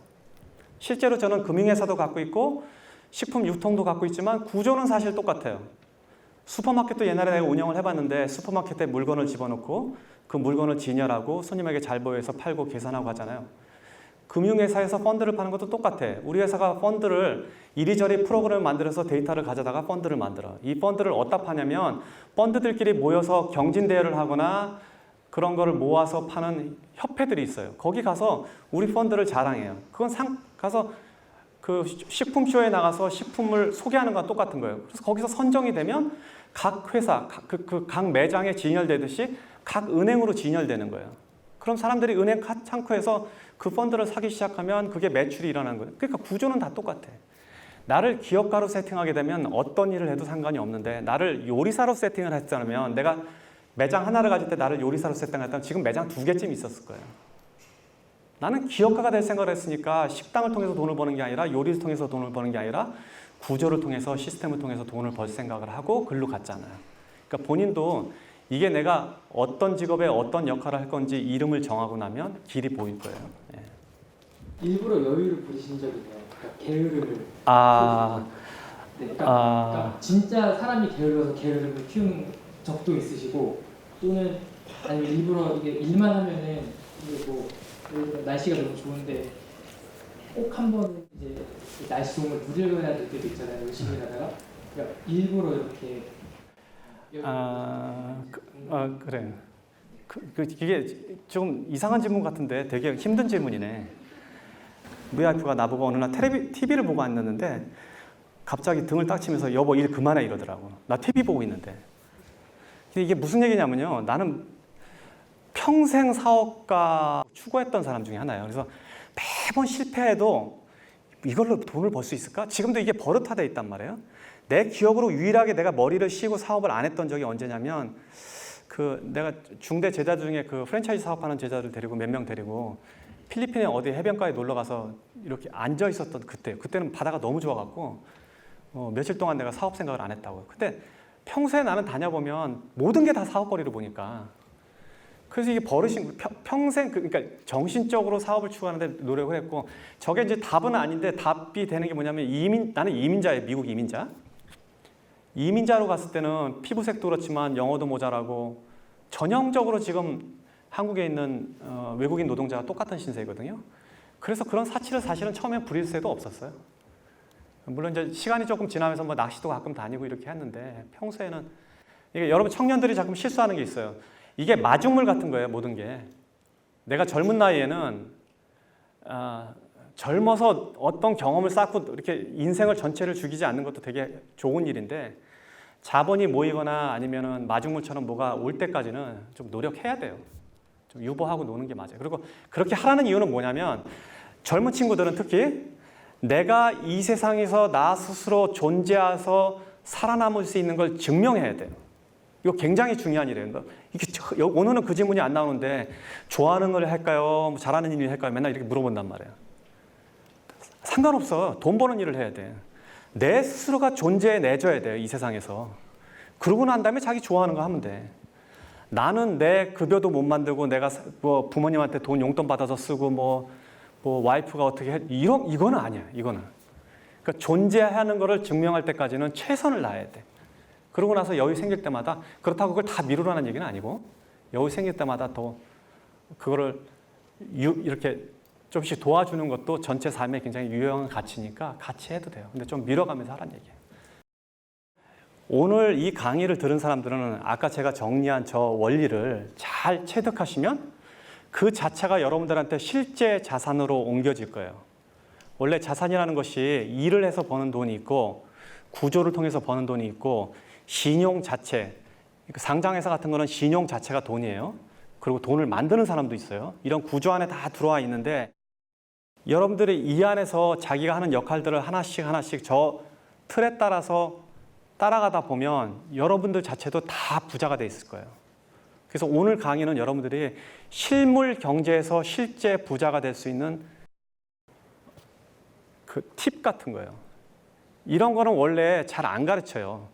실제로 저는 금융회사도 갖고 있고 식품 유통도 갖고 있지만 구조는 사실 똑같아요. 슈퍼마켓도 옛날에 내가 운영을 해봤는데 슈퍼마켓에 물건을 집어넣고 그 물건을 진열하고 손님에게 잘 보여서 팔고 계산하고 하잖아요. 금융회사에서 펀드를 파는 것도 똑같아. 우리 회사가 펀드를 이리저리 프로그램을 만들어서 데이터를 가져다가 펀드를 만들어. 이 펀드를 어디다 파냐면 펀드들끼리 모여서 경진대회를 하거나 그런 거를 모아서 파는 협회들이 있어요. 거기 가서 우리 펀드를 자랑해요. 그건 가서 그 식품쇼에 나가서 식품을 소개하는 건 똑같은 거예요. 그래서 거기서 선정이 되면 각 회사, 각 매장에 진열되듯이 각 은행으로 진열되는 거예요. 그럼 사람들이 은행 창구에서 그 펀드를 사기 시작하면 그게 매출이 일어나는 거예요. 그러니까 구조는 다 똑같아. 나를 기업가로 세팅하게 되면 어떤 일을 해도 상관이 없는데 나를 요리사로 세팅을 했다면 내가 매장 하나를 가질 때 나를 요리사로 세팅했다면 지금 매장 2개쯤 있었을 거예요. 나는 기업가가 될 생각을 했으니까 식당을 통해서 돈을 버는 게 아니라 요리를 통해서 돈을 버는 게 아니라 구조를 통해서 시스템을 통해서 돈을 벌 생각을 하고 글로 갔잖아요. 그러니까 본인도 이게 내가 어떤 직업에 어떤 역할을 할 건지 이름을 정하고 나면 길이 보일 거예요. 예. 일부러 여유를 부리신 적이 있나요? 그러니까 게으름을 그러니까 진짜 사람이 게을러서 게으름을 키우는 적도 있으시고 또는 아니면 일부러 이게 일만 하면은 이게 뭐 예를 들어 날씨가 너무 좋은데 꼭 한 번은 이제 그 날씨 좋은 걸 누려야 될 때도 있잖아요. 열심히 하다가 그러니까 일부러 이렇게 그래. 이게 좀 이상한 질문 같은데 되게 힘든 질문이네. 우리 와이프가 나보고 어느 날 TV를 보고 앉았는데 갑자기 등을 딱 치면서 여보 일 그만해 이러더라고. 나 TV 보고 있는데. 근데 이게 무슨 얘기냐면요. 나는 평생 사업가 추구했던 사람 중에 하나예요. 그래서 매번 실패해도 이걸로 돈을 벌 수 있을까? 지금도 이게 버릇화되어 있단 말이에요. 내 기억으로 유일하게 내가 머리를 쉬고 사업을 안 했던 적이 언제냐면 내가 중대 제자 중에 그 프랜차이즈 사업하는 제자들 데리고 몇 명 데리고 필리핀에 어디 해변가에 놀러 가서 이렇게 앉아 있었던 그때는 바다가 너무 좋아갖고 며칠 동안 내가 사업 생각을 안 했다고. 근데 평소에 나는 다녀보면 모든 게 다 사업거리를 보니까 그래서 이게 버릇이 평생 그러니까 정신적으로 사업을 추구하는데 노력을 했고 저게 이제 답은 아닌데 답이 되는 게 뭐냐면 나는 이민자예요. 미국 이민자. 이민자로 갔을 때는 피부색도 그렇지만 영어도 모자라고 전형적으로 지금 한국에 있는 외국인 노동자가 똑같은 신세거든요. 그래서 그런 사치를 사실은 처음에 부릴 새도 없었어요. 물론 이제 시간이 조금 지나면서 뭐 낚시도 가끔 다니고 이렇게 했는데 평소에는 이게 여러분 청년들이 자꾸 실수하는 게 있어요. 이게 마중물 같은 거예요, 모든 게. 내가 젊은 나이에는 젊어서 어떤 경험을 쌓고 이렇게 인생을 전체를 죽이지 않는 것도 되게 좋은 일인데 자본이 모이거나 아니면은 마중물처럼 뭐가 올 때까지는 좀 노력해야 돼요. 좀 유보하고 노는 게 맞아요. 그리고 그렇게 하라는 이유는 뭐냐면 젊은 친구들은 특히 내가 이 세상에서 나 스스로 존재해서 살아남을 수 있는 걸 증명해야 돼요. 이거 굉장히 중요한 일이에요. 이게 오늘은 그 질문이 안 나오는데 좋아하는 걸 할까요? 잘하는 일을 할까요? 맨날 이렇게 물어본단 말이에요. 상관없어. 돈 버는 일을 해야 돼. 내 스스로가 존재해내줘야 돼요. 이 세상에서. 그러고 난 다음에 자기 좋아하는 거 하면 돼. 나는 내 급여도 못 만들고 내가 뭐 부모님한테 돈 용돈 받아서 쓰고 뭐 와이프가 어떻게 해. 이거는 아니야. 이거는. 그러니까 존재하는 거를 증명할 때까지는 최선을 다해야 돼. 그러고 나서 여유 생길 때마다 그렇다고 그걸 다 미루라는 얘기는 아니고 여유 생길 때마다 더 그거를 이렇게 조금씩 도와주는 것도 전체 삶에 굉장히 유용한 가치니까 같이 해도 돼요. 근데 좀 밀어가면서 하라는 얘기예요. 오늘 이 강의를 들은 사람들은 아까 제가 정리한 저 원리를 잘 체득하시면 그 자체가 여러분들한테 실제 자산으로 옮겨질 거예요. 원래 자산이라는 것이 일을 해서 버는 돈이 있고 구조를 통해서 버는 돈이 있고 신용 자체, 상장회사 같은 거는 신용 자체가 돈이에요. 그리고 돈을 만드는 사람도 있어요. 이런 구조 안에 다 들어와 있는데 여러분들이 이 안에서 자기가 하는 역할들을 하나씩 저 틀에 따라서 따라가다 보면 여러분들 자체도 다 부자가 돼 있을 거예요. 그래서 오늘 강의는 여러분들이 실물 경제에서 실제 부자가 될 수 있는 그 팁 같은 거예요. 이런 거는 원래 잘 안 가르쳐요.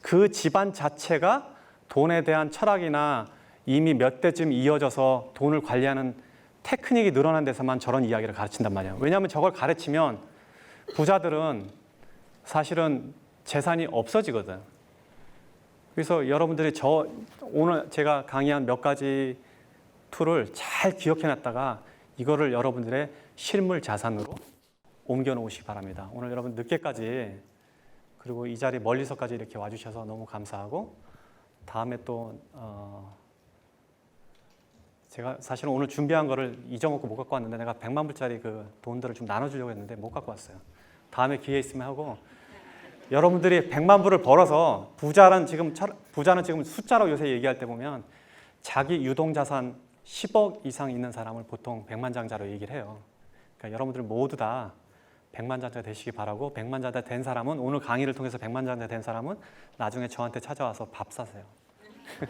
그 집안 자체가 돈에 대한 철학이나 이미 몇 대쯤 이어져서 돈을 관리하는 테크닉이 늘어난 데서만 저런 이야기를 가르친단 말이에요. 왜냐하면 저걸 가르치면 부자들은 사실은 재산이 없어지거든. 그래서 여러분들이 오늘 제가 강의한 몇 가지 툴을 잘 기억해놨다가 이거를 여러분들의 실물 자산으로 옮겨 놓으시기 바랍니다. 오늘 여러분 늦게까지 그리고 이 자리 멀리서까지 이렇게 와주셔서 너무 감사하고 다음에 또 제가 사실은 오늘 준비한 거를 잊어먹고 못 갖고 왔는데 내가 100만 불짜리 그 돈들을 좀 나눠주려고 했는데 못 갖고 왔어요. 다음에 기회 있으면 하고 여러분들이 100만 불을 벌어서 부자는 지금 숫자로 요새 얘기할 때 보면 자기 유동자산 10억 이상 있는 사람을 보통 백만장자로 얘기를 해요. 그러니까 여러분들 모두 다 백만장자 되시기 바라고 백만장자 된 사람은 오늘 강의를 통해서 백만장자 된 사람은 나중에 저한테 찾아와서 밥 사세요. 네.